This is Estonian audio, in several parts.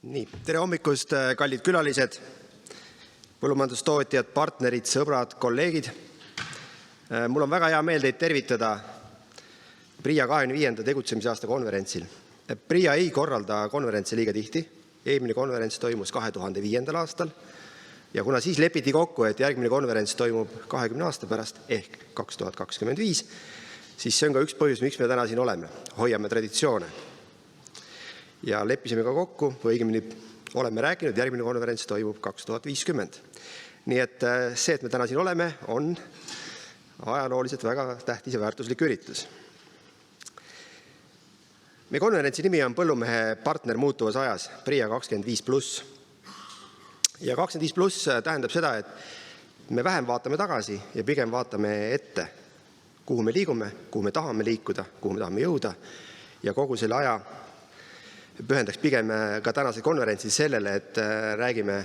Nii, tere hommikust, kallid külalised, põllumajandustootjad, partnerid, sõbrad, kolleegid. Mul on väga hea meel teid tervitada PRIA 25. tegutsemisaasta konverentsil. PRIA ei korralda konverentse liiga tihti. Eelmine konverents toimus 2005. aastal ja kuna siis lepiti kokku, et järgmine konverents toimub 20 aasta pärast ehk 2025, siis see on ka üks põhjus, miks me täna siin oleme. Hoiame traditsioone. Ja leppisime ka kokku, või õigemini oleme rääkinud, järgmine konverents toimub 2050. Nii et see, et me täna siin oleme, on ajalooliselt väga tähtis ja väärtuslik üritus. Meie konverentsi nimi on Põllumehe partner muutuvas ajas, PRIA 25+. Ja 25+ tähendab seda, et me vähem vaatame tagasi ja pigem vaatame ette, kuhu me liigume, kuhu me tahame liikuda, kuhu me tahame jõuda ja kogu selle aja pühendaks pigem ka tänase konverentsi sellele, et räägime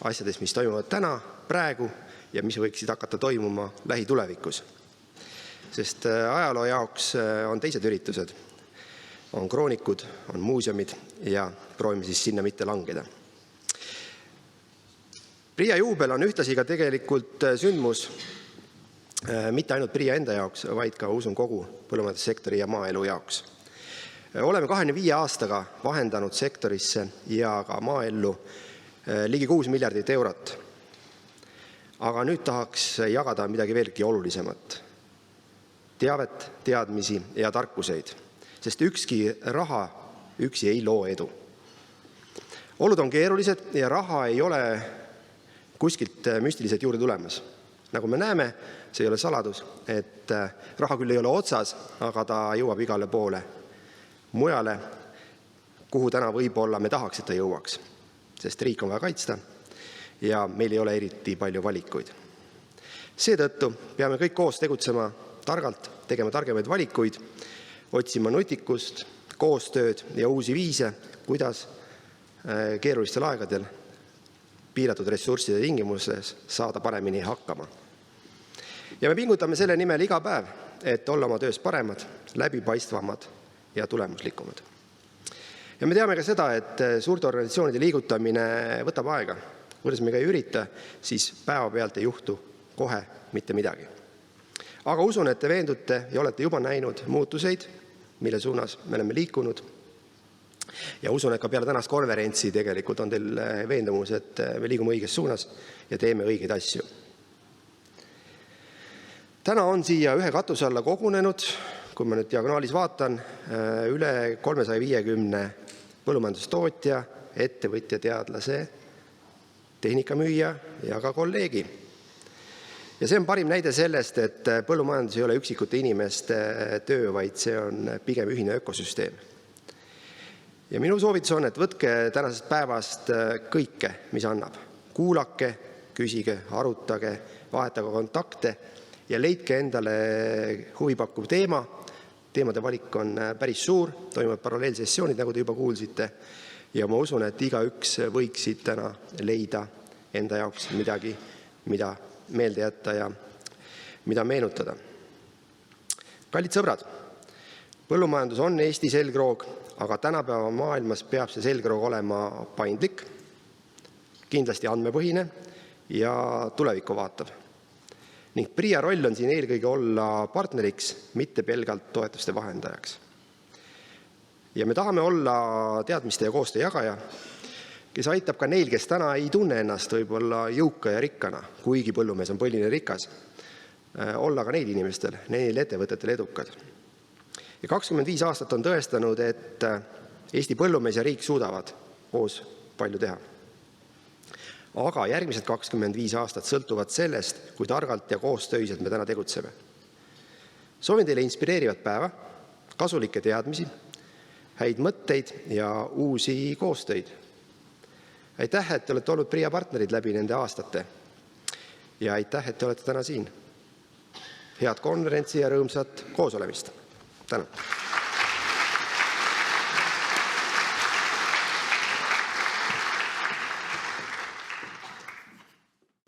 asjadest, mis toimuvad täna, praegu ja mis võiksid hakata toimuma lähitulevikus. Sest ajaloo jaoks on teised üritused, on kroonikud, on muuseumid ja proovime siis sinna mitte langeda. PRIA juubel on ühtlasi ka tegelikult sündmus mitte ainult PRIA enda jaoks, vaid ka usun kogu põllumajandussektori ja maaelu jaoks. Oleme 25 aastaga vahendanud sektorisse ja ka maaellu ligi 6 miljardit eurot. Aga nüüd tahaks jagada midagi veelgi olulisemat. Teavet, teadmisi ja tarkuseid, sest ükski raha üksi ei loo edu. Olud on keerulised ja raha ei ole kuskilt müstiliselt juurde tulemas. Nagu me näeme, see ei ole saladus, et raha küll ei ole otsas, aga ta jõuab igale poole mujale, kuhu täna võib-olla me tahaks, et ta jõuaks, sest riik on vaja kaitsta ja meil ei ole eriti palju valikuid. Seetõttu peame kõik koos tegutsema targalt, tegema targemaid valikuid, otsima nutikust, koostööd ja uusi viise, kuidas keerulistel aegadel piiratud ressursside tingimustes saada paremini hakkama. Ja me pingutame selle nimel iga päev, et olla oma töös paremad, läbipaistvamad ja tulemuslikumad. Ja me teame ka seda, et suurte organisatsioonide liigutamine võtab aega. Kuidas me ka ei ürita, siis päeva pealt ei juhtu kohe mitte midagi. Aga usun, et te veendute ja olete juba näinud muutuseid, mille suunas me oleme liikunud. Ja usun, et ka peale tänast konverentsi tegelikult on teil veendumus, et me liigume õiges suunas ja teeme õigeid asju. Täna on siia ühe katuse alla kogunenud, kui ma nüüd diagonaalis vaatan, üle 350 põllumajandustootja, ettevõtja, teadlase, tehnikamüüja ja ka kolleegi. Ja see on parim näide sellest, et põllumajandus ei ole üksikute inimeste töö, vaid see on pigem ühine ökosüsteem. Ja minu soovitus on, et võtke tänasest päevast kõike, mis annab. Kuulake, küsige, arutage, vahetage kontakte ja leidke endale huvipakkuv teema. Teemade valik on päris suur, toimuvad paralleelsessioonid, nagu te juba kuulsite, ja ma usun, et igaüks võiksid täna leida enda jaoks midagi, mida meelde jätta ja mida meenutada. Kallid sõbrad, põllumajandus on Eesti selgroog, aga tänapäeva maailmas peab see selgroog olema paindlik, kindlasti andmepõhine ja tulevikku vaatav. Ning PRIA roll on siin eelkõige olla partneriks, mitte pelgalt toetuste vahendajaks. Ja me tahame olla teadmiste ja koostöö jagaja, kes aitab ka neil, kes täna ei tunne ennast võib-olla jõuka ja rikkana, kuigi põllumees on põline rikas, olla ka neil inimestel, neil ettevõtetel edukad. Ja 25 aastat on tõestanud, et Eesti põllumees ja riik suudavad koos palju teha. Aga järgmised 25 aastat sõltuvad sellest, kui targalt ja koostöiselt me täna tegutseme. Soovin teile inspireerivat päeva, kasulikke teadmisi, häid mõtteid ja uusi koostöid. Aitäh, et te olete olnud PRIA partnerid läbi nende aastate ja aitäh, et te olete täna siin. Head konverentsi ja rõõmsat koosolemist. Tänan.